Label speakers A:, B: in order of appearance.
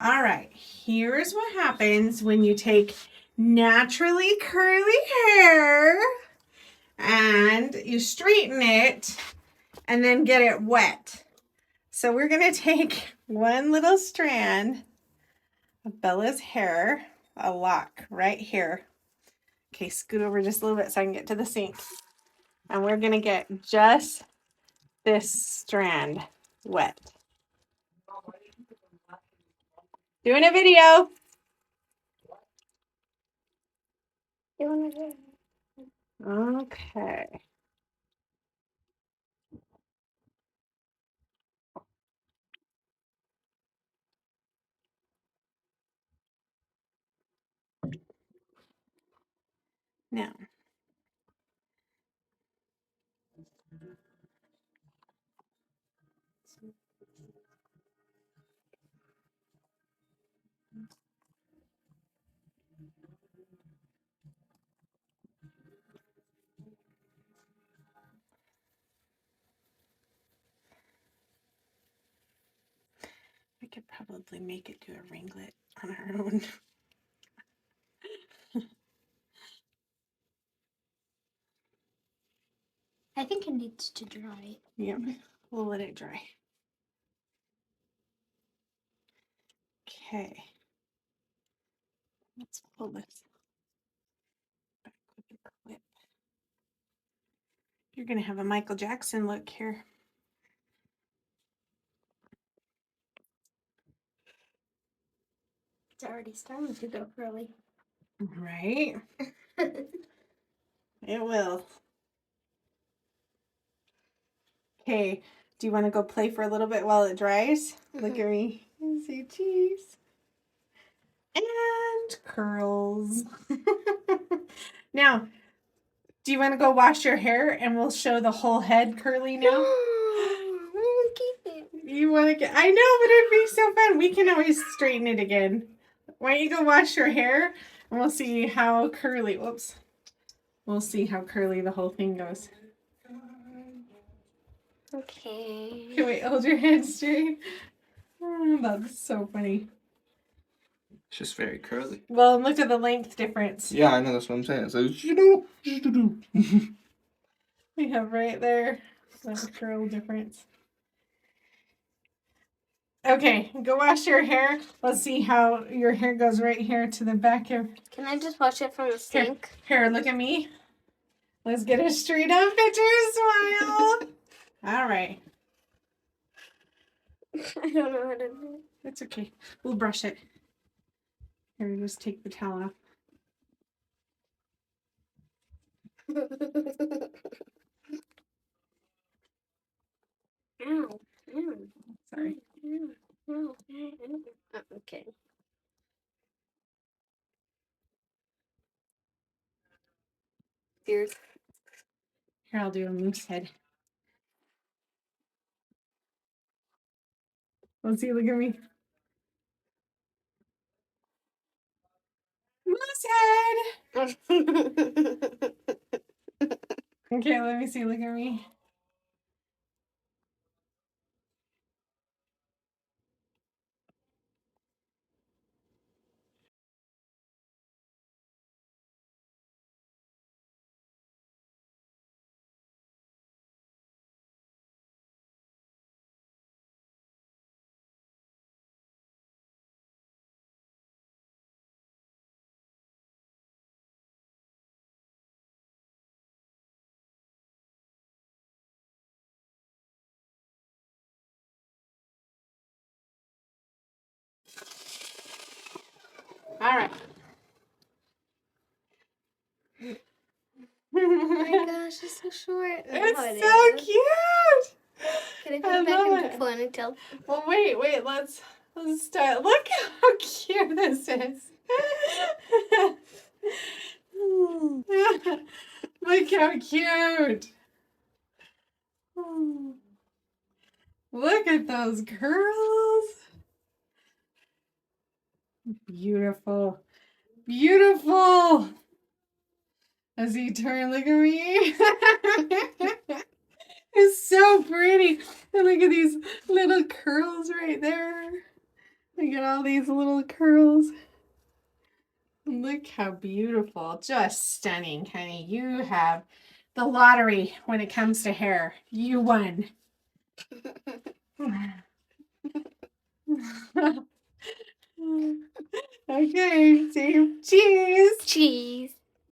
A: All right, here's what happens when you take naturally curly hair and you straighten it and then get it wet. So we're going to take one little strand of Bella's hair, a lock right here. Okay, scoot over just a little bit so I can get to the sink. And we're going to get just this strand wet. Doing a video. Okay. Now, we could probably make it do a ringlet on our own.
B: I think it needs to dry.
A: Yeah, we'll let it dry. Okay. Let's pull this back with the clip. You're going to have a Michael Jackson look here.
B: It's already starting to go curly.
A: Right? It will. Okay, do you want to go play for a little bit while it dries? Look at me. And say cheese. And curls. Now, do you want to go wash your hair and we'll show the whole head curly now?
B: Keep it.
A: You want to get, I know, but it'd be so fun. We can always straighten it again. Why don't you go wash your hair and we'll see how curly, whoops. We'll see how curly the whole thing goes.
B: Okay.
A: Okay, wait, hold your head straight. Oh, that's so funny.
C: It's just very curly.
A: Well, look at the length difference.
C: Yeah, I know, that's what I'm saying. So,
A: We have right there that curl difference. Okay, go wash your hair. Let's see how your hair goes right here to the back of.
B: Can I just wash it from the sink?
A: Here, look at me. Let's get a straight up picture. Smile. All right.
B: I don't know how to do it.
A: That's okay. We'll brush it. Here, just take the towel off.
B: Ow. Ow.
A: Sorry.
B: Ow. Ow. Oh, okay. Ears.
A: Here, I'll do a moose head. Let's see. Look at me. Moose head. Okay, let me see. Look at me. All right.
B: Oh my gosh, it's so short.
A: It's so cute.
B: Can I put it back in the ponytail?
A: Well, wait. Let's start. Look how cute this is. Look how cute. Look at those curls. Beautiful. Beautiful. As he turned, look at me. It's so pretty. And look at these little curls right there. Look at all these little curls. Look how beautiful. Just stunning, honey. You have the lottery when it comes to hair. You won. Okay, say cheese.
B: Cheese.